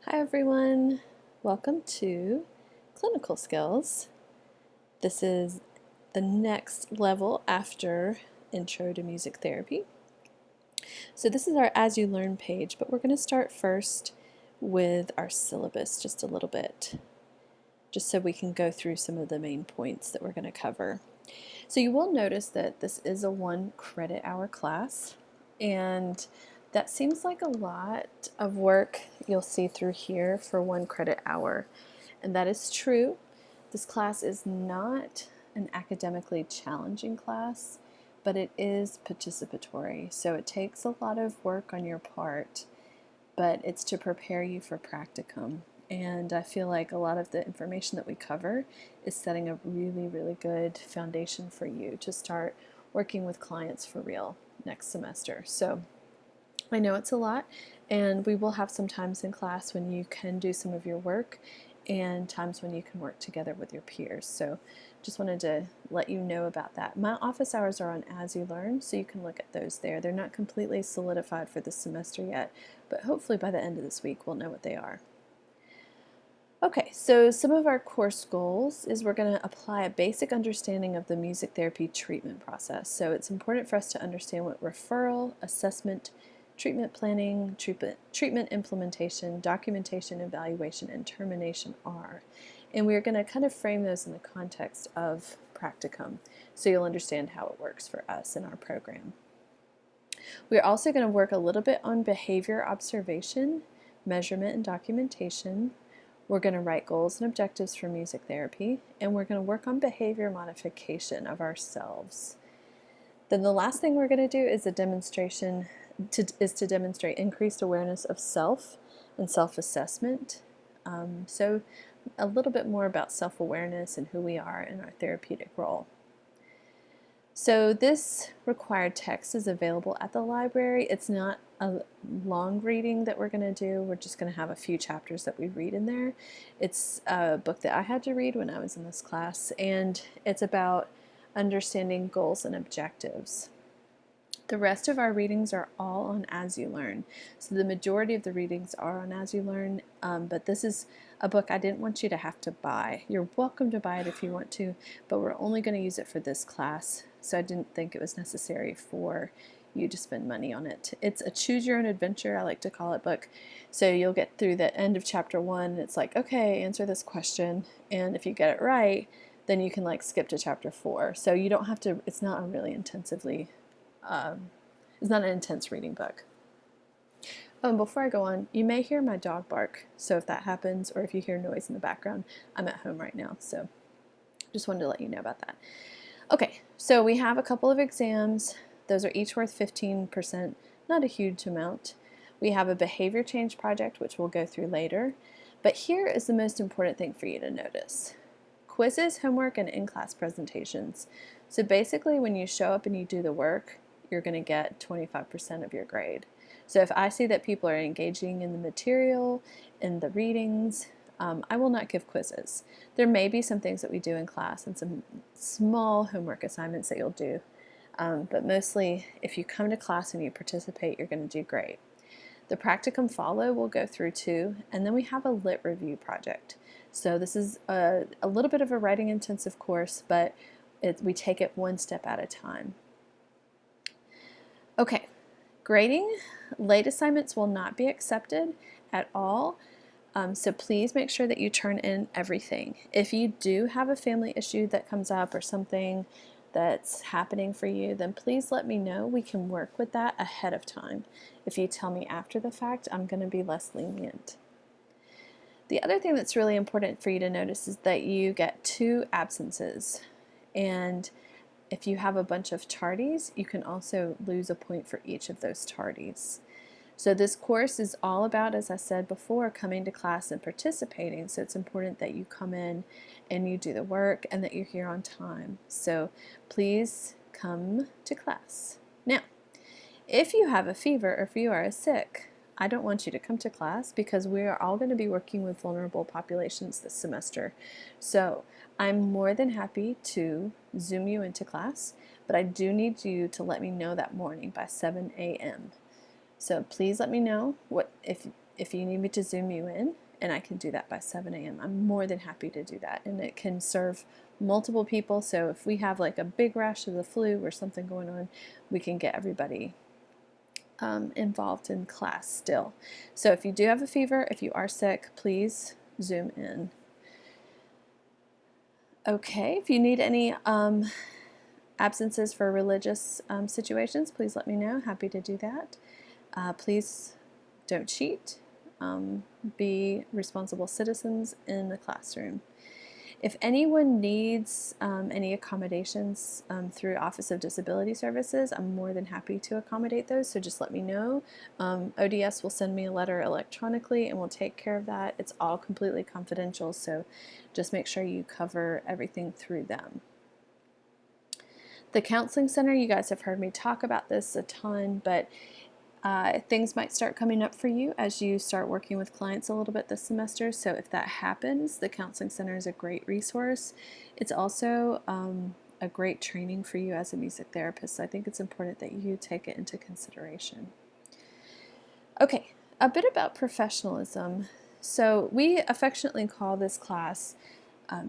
Hi everyone, welcome to Clinical Skills. This is the next level after Intro to Music Therapy. So this is our As You Learn page, but we're going to start first with our syllabus just a little bit, just so we can go through some of the main points that we're going to cover. So you will notice that this is a 1 credit hour class, and that seems like a lot of work you'll see through here for 1 credit hour. And that is true. This class is not an academically challenging class, but it is participatory. So it takes a lot of work on your part, but it's to prepare you for practicum. And I feel like a lot of the information that we cover is setting a really, really good foundation for you to start working with clients for real next semester. So I know it's a lot, and we will have some times in class when you can do some of your work and times when you can work together with your peers. So just wanted to let you know about that. My office hours are on As You Learn, so you can look at those there. They're not completely solidified for this semester yet, but hopefully by the end of this week we'll know what they are. Okay, so some of our course goals is we're going to apply a basic understanding of the music therapy treatment process. So it's important for us to understand what referral, assessment, treatment planning, treatment implementation, documentation, evaluation, and termination are. And we're going to kind of frame those in the context of practicum, so you'll understand how it works for us in our program. We're also going to work a little bit on behavior observation, measurement, and documentation. We're going to write goals and objectives for music therapy, and we're going to work on behavior modification of ourselves. Then the last thing we're going to do is a demonstration to demonstrate increased awareness of self and self-assessment. So a little bit more about self-awareness and who we are in our therapeutic role. So this required text is available at the library. It's not a long reading that we're going to do. We're just going to have a few chapters that we read in there. It's a book that I had to read when I was in this class, and it's about understanding goals and objectives. The rest of our readings are all on As You Learn. So the majority of the readings are on As You Learn, but this is a book I didn't want you to have to buy. You're welcome to buy it if you want to, but we're only going to use it for this class, so I didn't think it was necessary for you to spend money on it. It's a choose your own adventure, I like to call it, book. So you'll get through the end of chapter 1, and it's like, okay, answer this question, and if you get it right, then you can like skip to chapter 4. So you don't have to, it's not a really it's not an intense reading book. Oh, and before I go on, you may hear my dog bark. So if that happens, or if you hear noise in the background, I'm at home right now. So just wanted to let you know about that. Okay, so we have a couple of exams. Those are each worth 15%, not a huge amount. We have a behavior change project, which we'll go through later. But here is the most important thing for you to notice. Quizzes, homework, and in-class presentations. So basically when you show up and you do the work, you're going to get 25% of your grade. So if I see that people are engaging in the material, in the readings, I will not give quizzes. There may be some things that we do in class and some small homework assignments that you'll do, but mostly if you come to class and you participate, you're going to do great. The practicum follow we'll go through too, and then we have a lit review project. So this is a little bit of a writing intensive course, but we take it one step at a time. Okay, grading. Late assignments will not be accepted at all, so please make sure that you turn in everything. If you do have a family issue that comes up or something that's happening for you, then please let me know. We can work with that ahead of time. If you tell me after the fact, I'm going to be less lenient. The other thing that's really important for you to notice is that you get 2 absences, and if you have a bunch of tardies, you can also lose a point for each of those tardies. So this course is all about, as I said before, coming to class and participating. So it's important that you come in and you do the work and that you're here on time. So please come to class. Now, if you have a fever or if you are sick, I don't want you to come to class because we are all going to be working with vulnerable populations this semester. So I'm more than happy to Zoom you into class, but I do need you to let me know that morning by 7 a.m. So please let me know if if you need me to Zoom you in, and I can do that by 7 a.m., I'm more than happy to do that. And it can serve multiple people. So if we have like a big rash of the flu or something going on, we can get everybody involved in class still. So if you do have a fever, if you are sick, please Zoom in. Okay, if you need any absences for religious situations, please let me know. Happy to do that. Please don't cheat. Be responsible citizens in the classroom. If anyone needs any accommodations through Office of Disability Services, I'm more than happy to accommodate those, so just let me know. ODS will send me a letter electronically and we'll take care of that. It's all completely confidential, so just make sure you cover everything through them. The Counseling Center, you guys have heard me talk about this a ton, but things might start coming up for you as you start working with clients a little bit this semester. So if that happens, the Counseling Center is a great resource. It's also a great training for you as a music therapist. So I think it's important that you take it into consideration. Okay, a bit about professionalism. So we affectionately call this class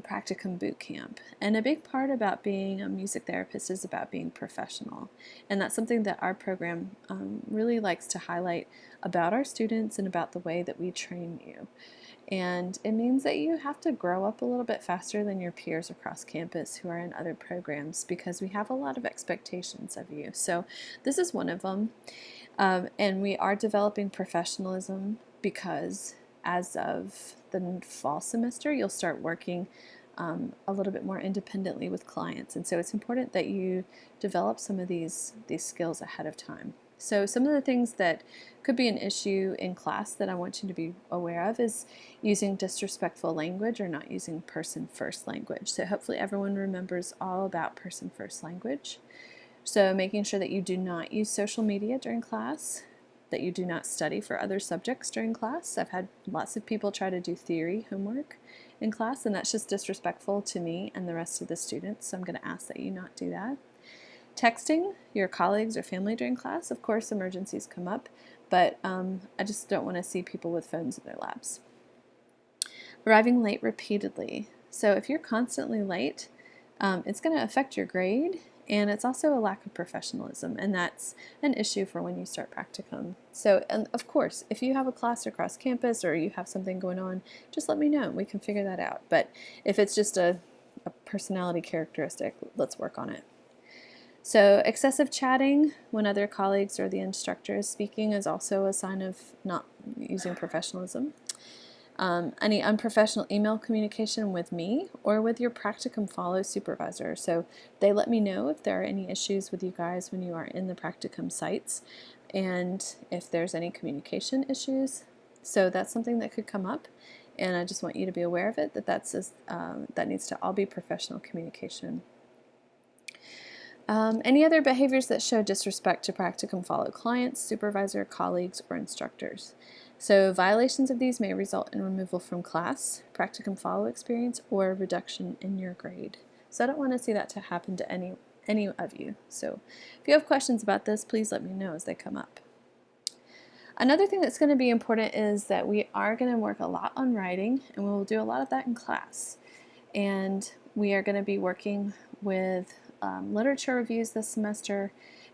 Practicum Boot Camp. And a big part about being a music therapist is about being professional. And that's something that our program really likes to highlight about our students and about the way that we train you. And it means that you have to grow up a little bit faster than your peers across campus who are in other programs, because we have a lot of expectations of you. So this is one of them. And we are developing professionalism because as of the fall semester, you'll start working a little bit more independently with clients. And so it's important that you develop some of these skills ahead of time. So some of the things that could be an issue in class that I want you to be aware of is using disrespectful language or not using person-first language. So hopefully everyone remembers all about person-first language. So making sure that you do not use social media during class, that you do not study for other subjects during class. I've had lots of people try to do theory homework in class, and that's just disrespectful to me and the rest of the students, so I'm going to ask that you not do that. Texting your colleagues or family during class, of course emergencies come up, but I just don't want to see people with phones in their laps. Arriving late repeatedly. So if you're constantly late, it's going to affect your grade, and it's also a lack of professionalism, and that's an issue for when you start practicum. So, and of course, if you have a class across campus or you have something going on, just let me know. We can figure that out. But if it's just a personality characteristic, let's work on it. So excessive chatting when other colleagues or the instructor is speaking is also a sign of not using professionalism. Any unprofessional email communication with me or with your practicum follow supervisor. So they let me know if there are any issues with you guys when you are in the practicum sites and if there's any communication issues. So that's something that could come up, and I just want you to be aware of it, that needs to all be professional communication. Any other behaviors that show disrespect to practicum follow clients, supervisor, colleagues, or instructors. So violations of these may result in removal from class, practicum follow experience, or reduction in your grade. So I don't want to see that to happen to any of you. So if you have questions about this, please let me know as they come up. Another thing that's going to be important is that we are going to work a lot on writing, and we will do a lot of that in class. And we are going to be working with literature reviews this semester,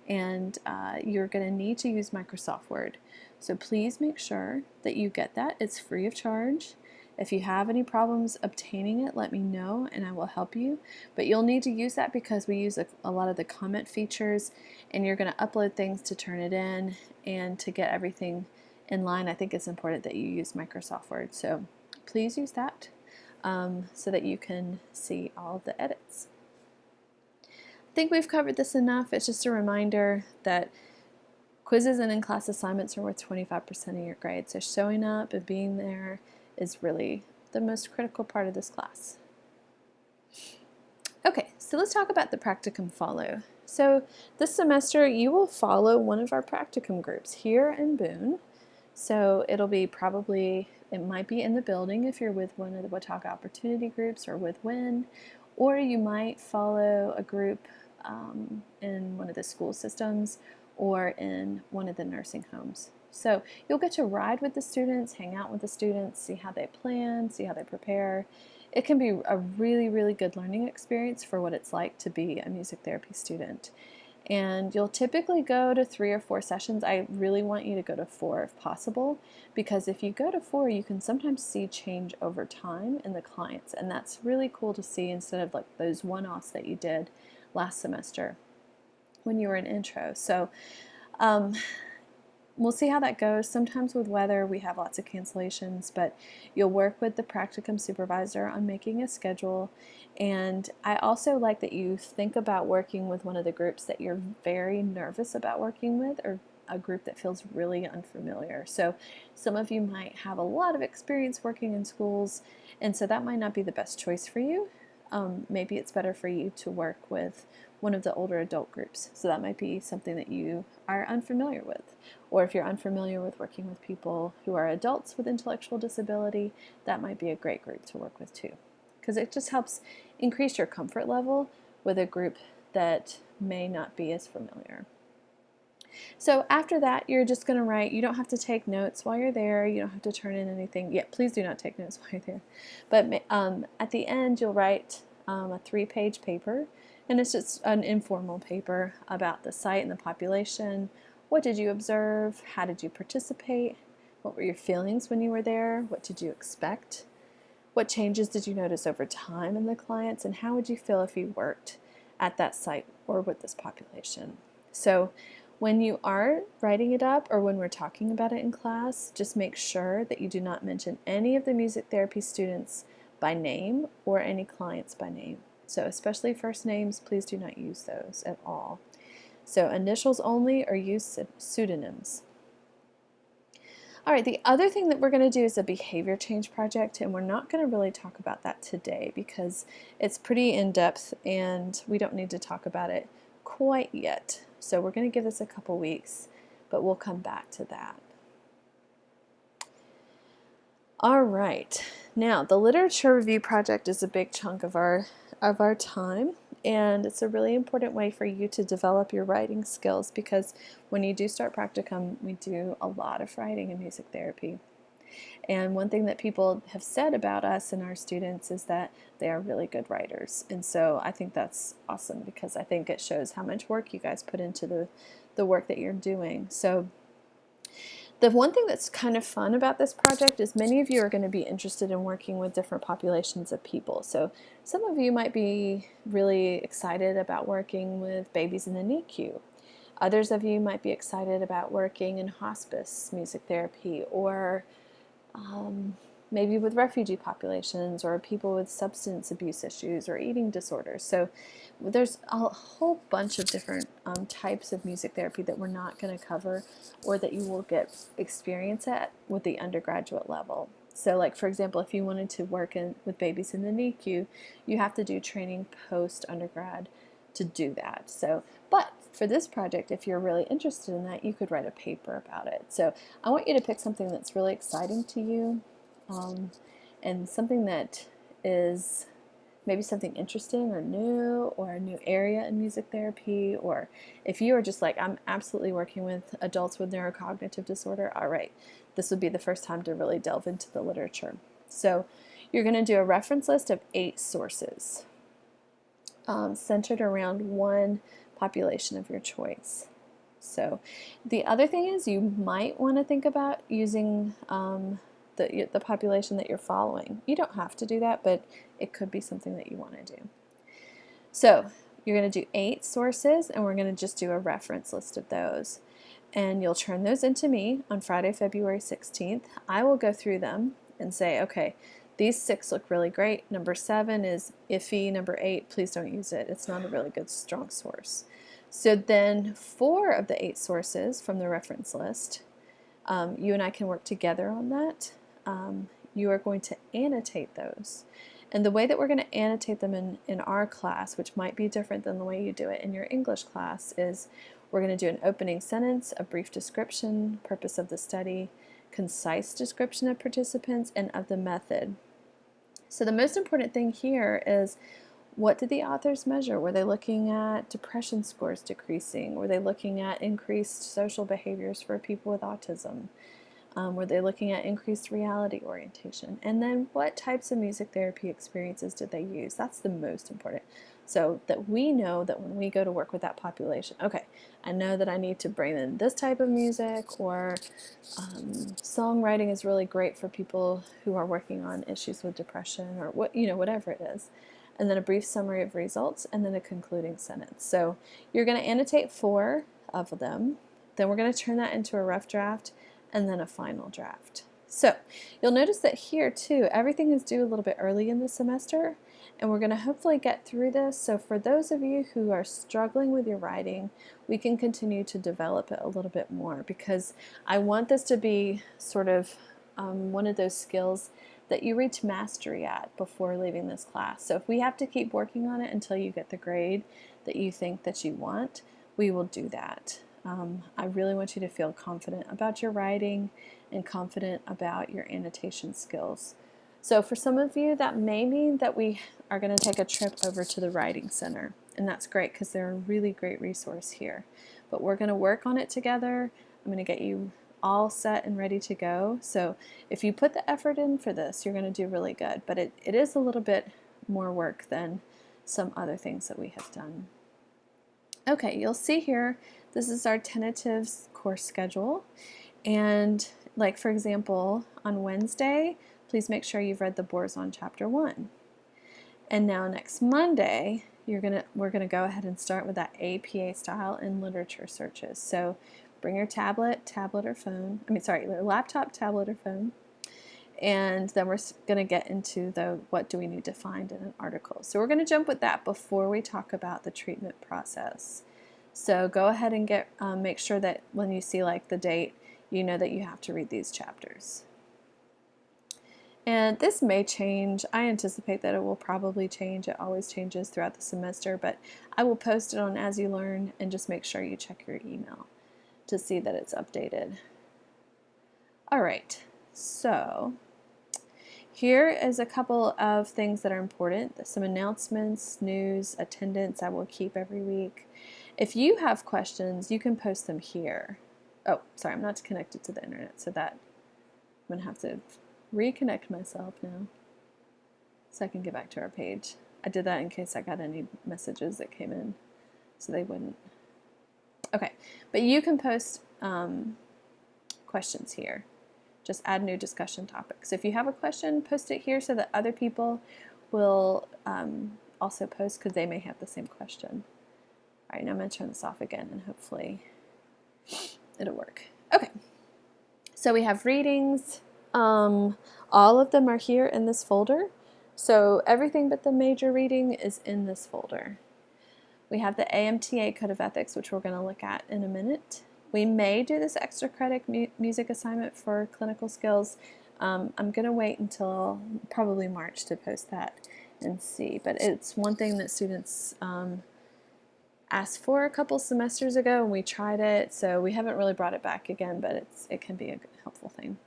and you're going to need to use Microsoft Word. So please make sure that you get that. It's free of charge. If you have any problems obtaining it, let me know and I will help you. But you'll need to use that because we use a lot of the comment features, and you're going to upload things to turn it in, and to get everything in line, I think it's important that you use Microsoft Word. So please use that so that you can see all of the edits. I think we've covered this enough. It's just a reminder that quizzes and in-class assignments are worth 25% of your grade, so showing up and being there is really the most critical part of this class. Okay, so let's talk about the practicum follow. So this semester you will follow one of our practicum groups here in Boone. So it'll be it might be in the building if you're with one of the Watauga Opportunity Groups or with WIN, or you might follow a group in one of the school systems or in one of the nursing homes. So you'll get to ride with the students, hang out with the students, see how they plan, see how they prepare. It can be a really, really good learning experience for what it's like to be a music therapy student. And you'll typically go to 3 or 4 sessions. I really want you to go to 4 if possible, because if you go to 4, you can sometimes see change over time in the clients, and that's really cool to see instead of like those one-offs that you did last semester when you were in intro. So we'll see how that goes. Sometimes with weather we have lots of cancellations, but you'll work with the practicum supervisor on making a schedule. And I also like that you think about working with one of the groups that you're very nervous about working with, or a group that feels really unfamiliar. So some of you might have a lot of experience working in schools, and so that might not be the best choice for you. Maybe it's better for you to work with one of the older adult groups. So that might be something that you are unfamiliar with. Or if you're unfamiliar with working with people who are adults with intellectual disability, that might be a great group to work with too. Because it just helps increase your comfort level with a group that may not be as familiar. So after that, you're just going to write. You don't have to take notes while you're there. You don't have to turn in anything. Yeah, please do not take notes while you're there. But at the end, you'll write a 3-page paper, and it's just an informal paper about the site and the population. What did you observe? How did you participate? What were your feelings when you were there? What did you expect? What changes did you notice over time in the clients? And how would you feel if you worked at that site or with this population? So when you are writing it up, or when we're talking about it in class, just make sure that you do not mention any of the music therapy students by name or any clients by name. So especially first names, please do not use those at all. So initials only, or use pseudonyms. All right, the other thing that we're going to do is a behavior change project, and we're not going to really talk about that today because it's pretty in-depth and we don't need to talk about it quite yet. So we're going to give this a couple weeks, but we'll come back to that. All right, now the literature review project is a big chunk of our time, and it's a really important way for you to develop your writing skills, because when you do start practicum, we do a lot of writing in music therapy. And one thing that people have said about us and our students is that they are really good writers. And so I think that's awesome, because I think it shows how much work you guys put into the work that you're doing. So the one thing that's kind of fun about this project is many of you are going to be interested in working with different populations of people. So some of you might be really excited about working with babies in the NICU. Others of you might be excited about working in hospice music therapy, or maybe with refugee populations, or people with substance abuse issues or eating disorders. So there's a whole bunch of different types of music therapy that we're not going to cover, or that you will get experience at with the undergraduate level. So like, for example, if you wanted to work with babies in the NICU, you have to do training post-undergrad to do that. So, but for this project, if you're really interested in that, you could write a paper about it. So I want you to pick something that's really exciting to you, and something that is maybe something interesting or new, or a new area in music therapy. Or if you are just like, I'm absolutely working with adults with neurocognitive disorder, all right, this would be the first time to really delve into the literature. So you're going to do a reference list of 8 sources centered around one population of your choice. So the other thing is, you might want to think about using the population that you're following. You don't have to do that, but it could be something that you want to do. So you're going to do 8 sources, and we're going to just do a reference list of those. And you'll turn those into me on Friday, February 16th. I will go through them and say, okay, these 6 look really great. Number 7 is iffy. Number 8, please don't use it. It's not a really good, strong source. So then 4 of the 8 sources from the reference list, you and I can work together on that. You are going to annotate those. And the way that we're going to annotate them in our class, which might be different than the way you do it in your English class, is we're going to do an opening sentence, a brief description, purpose of the study, concise description of participants, and of the method. So the most important thing here is, What did the authors measure? Were they looking at depression scores decreasing? Were they looking at increased social behaviors for people with autism? Were they looking at increased reality orientation? And then what types of music therapy experiences did they use? That's the most important. So that we know that when we go to work with that population, okay, I know that I need to bring in this type of music, or songwriting is really great for people who are working on issues with depression, or whatever it is. And then a brief summary of results, and then a concluding sentence. So you're going to annotate 4 of them. Then we're going to turn that into a rough draft, and then a final draft. So you'll notice that here too, everything is due a little bit early in the semester, and we're going to hopefully get through this. So for those of you who are struggling with your writing, we can continue to develop it a little bit more, because I want this to be sort of one of those skills that you reach mastery at before leaving this class. So if we have to keep working on it until you get the grade that you think that you want, we will do that. I really want you to feel confident about your writing and confident about your annotation skills. So for some of you, that may mean that we are going to take a trip over to the Writing Center, and that's great because they're a really great resource here. But we're going to work on it together. I'm going to get you all set and ready to go. So if you put the effort in for this, you're going to do really good. But it is a little bit more work than some other things that we have done. Okay, you'll see here, this is our tentative course schedule. And like, for example, on Wednesday, please make sure you've read the Borzon Chapter 1. And now next Monday, we're gonna go ahead and start with that APA style and literature searches. So bring your tablet or phone, your laptop, tablet, or phone. And then we're going to get into the what do we need to find in an article. So we're going to jump with that before we talk about the treatment process. So go ahead and make sure that when you see like the date, you know that you have to read these chapters. And this may change. I anticipate that it will probably change. It always changes throughout the semester, but I will post it on As You Learn, and just make sure you check your email to see that it's updated. All right, so here is a couple of things that are important. Some announcements, news, attendance I will keep every week. If you have questions, you can post them here. Oh, sorry, I'm not connected to the internet, so that I'm going to have to reconnect myself now so I can get back to our page. I did that in case I got any messages that came in, so they wouldn't. Okay, but you can post questions here. Just add new discussion topics. So if you have a question, post it here so that other people will also post, because they may have the same question. All right, now I'm going to turn this off again, and hopefully it'll work. Okay, so we have readings. All of them are here in this folder. So everything but the major reading is in this folder. We have the AMTA Code of Ethics, which we're going to look at in a minute. We may do this extra credit music assignment for clinical skills. I'm going to wait until probably March to post that and see. But it's one thing that students asked for a couple semesters ago, and we tried it. So we haven't really brought it back again, but it can be a helpful thing.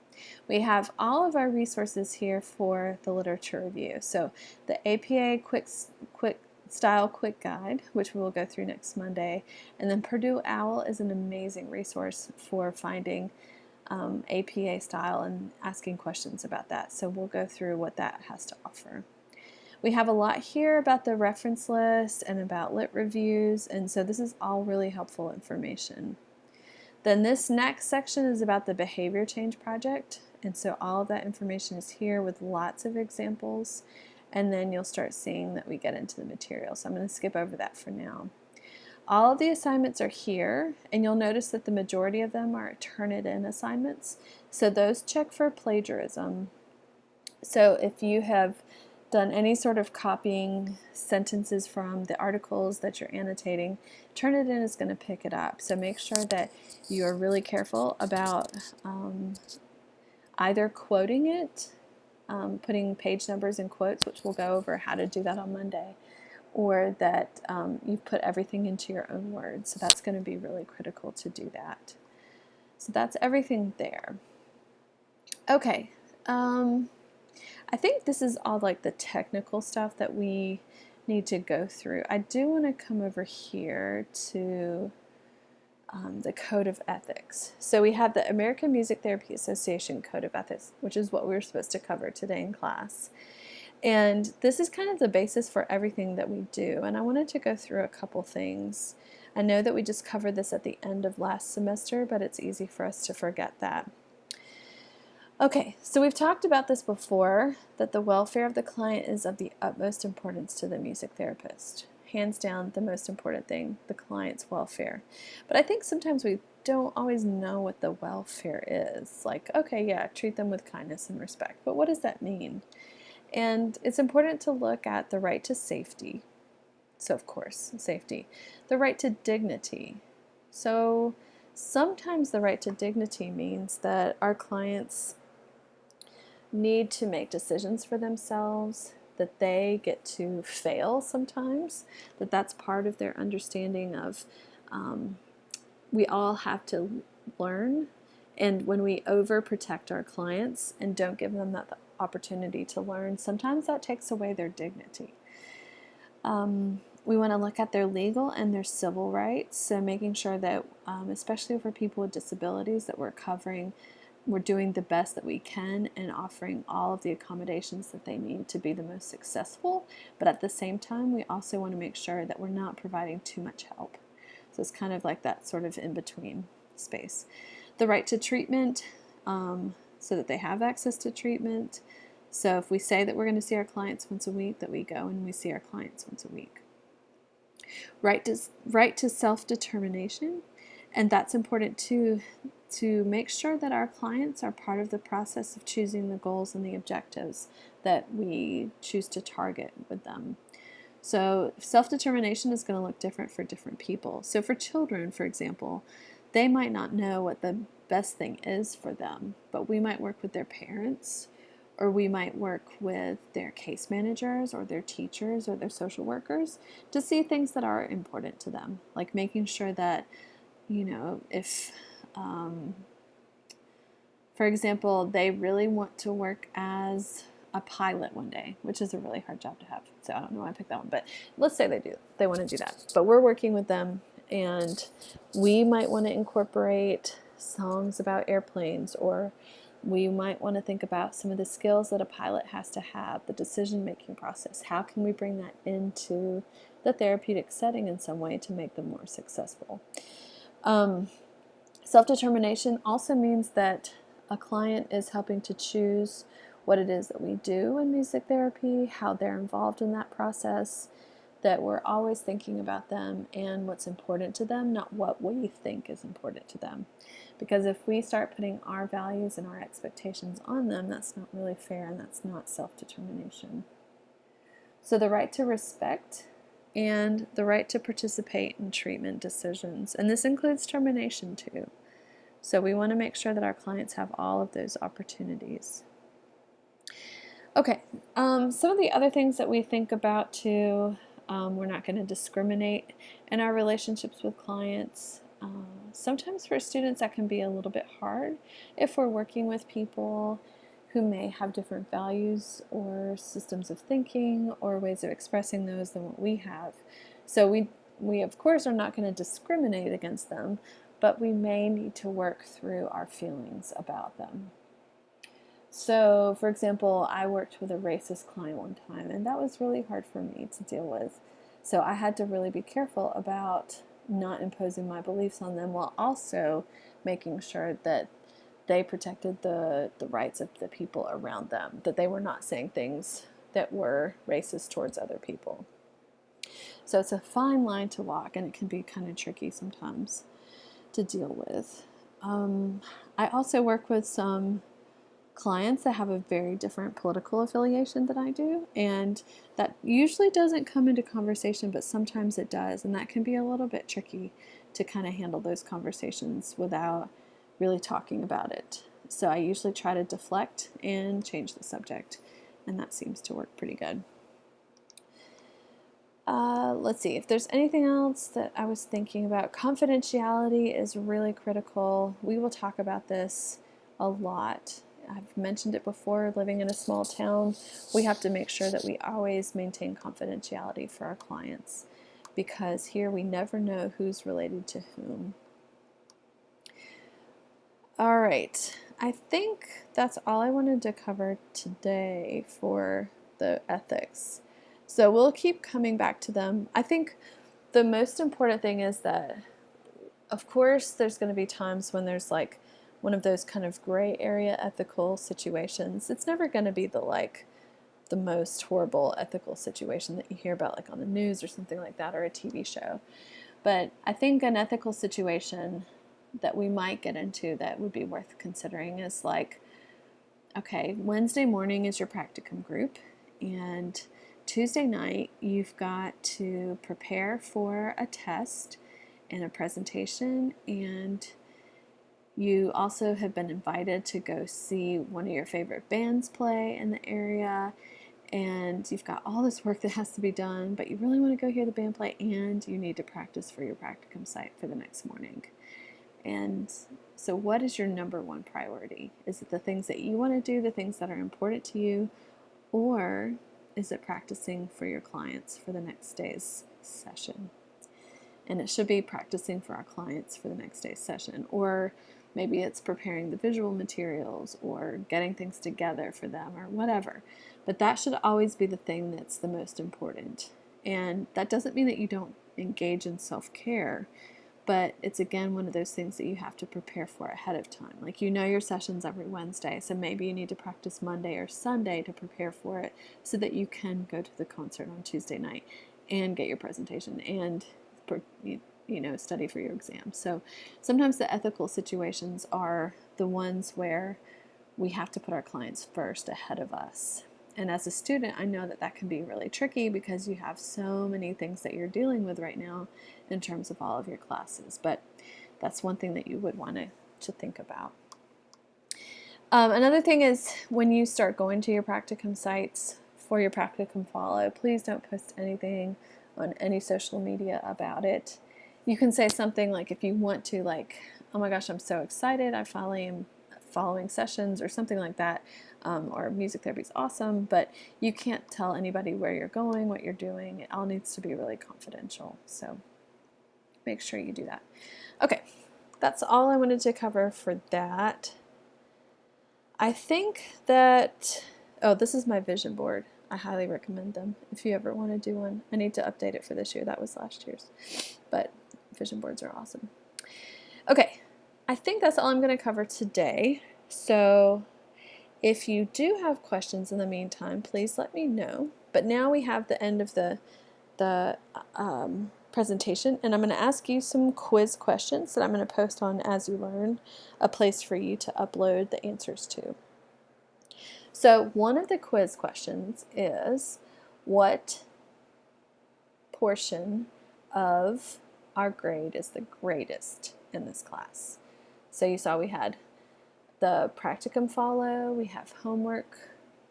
We have all of our resources here for the literature review. So the APA Quick Style Quick Guide, which we will go through next Monday, and then Purdue OWL is an amazing resource for finding APA style and asking questions about that. So we'll go through what that has to offer. We have a lot here about the reference list and about lit reviews, and so this is all really helpful information. Then this next section is about the behavior change project, and so all of that information is here with lots of examples, and then you'll start seeing that we get into the material. So I'm going to skip over that for now. All of the assignments are here, and you'll notice that the majority of them are Turnitin assignments. So those check for plagiarism. So if you have done any sort of copying sentences from the articles that you're annotating, Turnitin is going to pick it up. So make sure that you are really careful about either quoting it, putting page numbers in quotes, which we'll go over how to do that on Monday, or that you've put everything into your own words. So that's going to be really critical to do that. So that's everything there. Okay. I think this is all like the technical stuff that we need to go through. I do want to come over here to the Code of Ethics. So we have the American Music Therapy Association Code of Ethics, which is what we were supposed to cover today in class. And this is kind of the basis for everything that we do. And I wanted to go through a couple things. I know that we just covered this at the end of last semester, but it's easy for us to forget that. Okay, so we've talked about this before, that the welfare of the client is of the utmost importance to the music therapist. Hands down, the most important thing, the client's welfare. But I think sometimes we don't always know what the welfare is. Like, okay, yeah, treat them with kindness and respect, but what does that mean? And it's important to look at the right to safety. So, of course, safety. The right to dignity. So, sometimes the right to dignity means that our clients need to make decisions for themselves, that they get to fail sometimes, that's part of their understanding of we all have to learn. And when we overprotect our clients and don't give them that opportunity to learn, sometimes that takes away their dignity. We want to look at their legal and their civil rights, so making sure that, especially for people with disabilities, that we're doing the best that we can and offering all of the accommodations that they need to be the most successful. But at the same time, we also want to make sure that we're not providing too much help. So it's kind of like that sort of in-between space. The right to treatment, so that they have access to treatment. So if we say that we're going to see our clients once a week, that we go and we see our clients once a week. Right to self-determination, and that's important too, to make sure that our clients are part of the process of choosing the goals and the objectives that we choose to target with them. So self-determination is going to look different for different people. So for children, for example, they might not know what the best thing is for them, but we might work with their parents, or we might work with their case managers or their teachers or their social workers to see things that are important to them, like making sure that, if, for example, they really want to work as a pilot one day, which is a really hard job to have. So I don't know why I picked that one, but let's say they want to do that. But we're working with them, and we might want to incorporate songs about airplanes, or we might want to think about some of the skills that a pilot has to have, the decision-making process. How can we bring that into the therapeutic setting in some way to make them more successful? Self-determination also means that a client is helping to choose what it is that we do in music therapy, how they're involved in that process, that we're always thinking about them and what's important to them, not what we think is important to them. Because if we start putting our values and our expectations on them, that's not really fair, and that's not self-determination. So the right to respect and the right to participate in treatment decisions, and this includes termination too. So we want to make sure that our clients have all of those opportunities. Okay, some of the other things that we think about too, we're not going to discriminate in our relationships with clients. Sometimes for students that can be a little bit hard if we're working with people who may have different values or systems of thinking or ways of expressing those than what we have. So we of course are not going to discriminate against them, but we may need to work through our feelings about them. So, for example, I worked with a racist client one time, and that was really hard for me to deal with. So I had to really be careful about not imposing my beliefs on them, while also making sure that they protected the rights of the people around them, that they were not saying things that were racist towards other people. So it's a fine line to walk, and it can be kind of tricky sometimes to deal with. I also work with some clients that have a very different political affiliation than I do, and that usually doesn't come into conversation, but sometimes it does, and that can be a little bit tricky to kind of handle those conversations without really talking about it. So I usually try to deflect and change the subject, and that seems to work pretty good. Let's see if there's anything else that I was thinking about. Confidentiality is really critical. We will talk about this a lot I've mentioned it before, living in a small town, we have to make sure that we always maintain confidentiality for our clients, because here we never know who's related to whom. All right, I think that's all I wanted to cover today for the ethics. So we'll keep coming back to them. I think the most important thing is that, of course, there's going to be times when there's like one of those kind of gray area ethical situations. It's never going to be the most horrible ethical situation that you hear about like on the news or something like that, or a TV show. But I think an ethical situation that we might get into that would be worth considering is like, okay, Wednesday morning is your practicum group, and Tuesday night you've got to prepare for a test and a presentation, and you also have been invited to go see one of your favorite bands play in the area, and you've got all this work that has to be done, but you really want to go hear the band play, and you need to practice for your practicum site for the next morning. And so what is your number one priority? Is it the things that you want to do, the things that are important to you, or is it practicing for your clients for the next day's session? And it should be practicing for our clients for the next day's session, or maybe it's preparing the visual materials or getting things together for them or whatever. But that should always be the thing that's the most important. And that doesn't mean that you don't engage in self-care, but it's again one of those things that you have to prepare for ahead of time. Like, you know your session's every Wednesday, so maybe you need to practice Monday or Sunday to prepare for it so that you can go to the concert on Tuesday night and get your presentation and study for your exam. So sometimes the ethical situations are the ones where we have to put our clients first ahead of us. And as a student, I know that that can be really tricky because you have so many things that you're dealing with right now in terms of all of your classes. But that's one thing that you would want to think about. Another thing is, when you start going to your practicum sites for your practicum follow, please don't post anything on any social media about it. You can say something like, if you want to, like, oh my gosh, I'm so excited, I finally am following sessions, or something like that, or music therapy is awesome, but you can't tell anybody where you're going, what you're doing. It all needs to be really confidential, so make sure you do that. Okay, that's all I wanted to cover for that. I think that, this is my vision board. I highly recommend them if you ever want to do one. I need to update it for this year. That was last year's, but vision boards are awesome. Okay, I think that's all I'm going to cover today. So if you do have questions in the meantime, please let me know. But now we have the end of the presentation, and I'm going to ask you some quiz questions that I'm going to post on As You Learn, a place for you to upload the answers to. So one of the quiz questions is, what portion of our grade is the greatest in this class? So you saw we had the practicum follow, we have homework,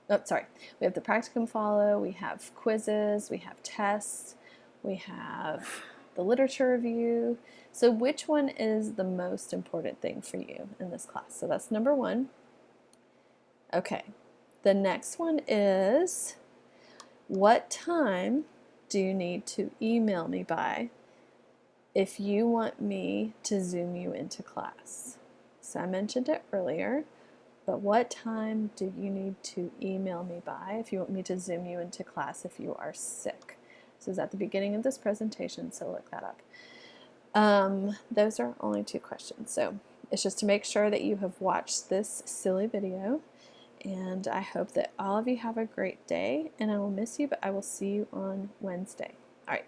we have the practicum follow, we have quizzes, we have tests, we have the literature review. So which one is the most important thing for you in this class? So that's number one. Okay, the next one is, what time do you need to email me by if you want me to Zoom you into class? So I mentioned it earlier, but what time do you need to email me by if you want me to Zoom you into class if you are sick? This is at the beginning of this presentation, so look that up. Those are only 2 questions, so it's just to make sure that you have watched this silly video, and I hope that all of you have a great day, and I will miss you, but I will see you on Wednesday. All right,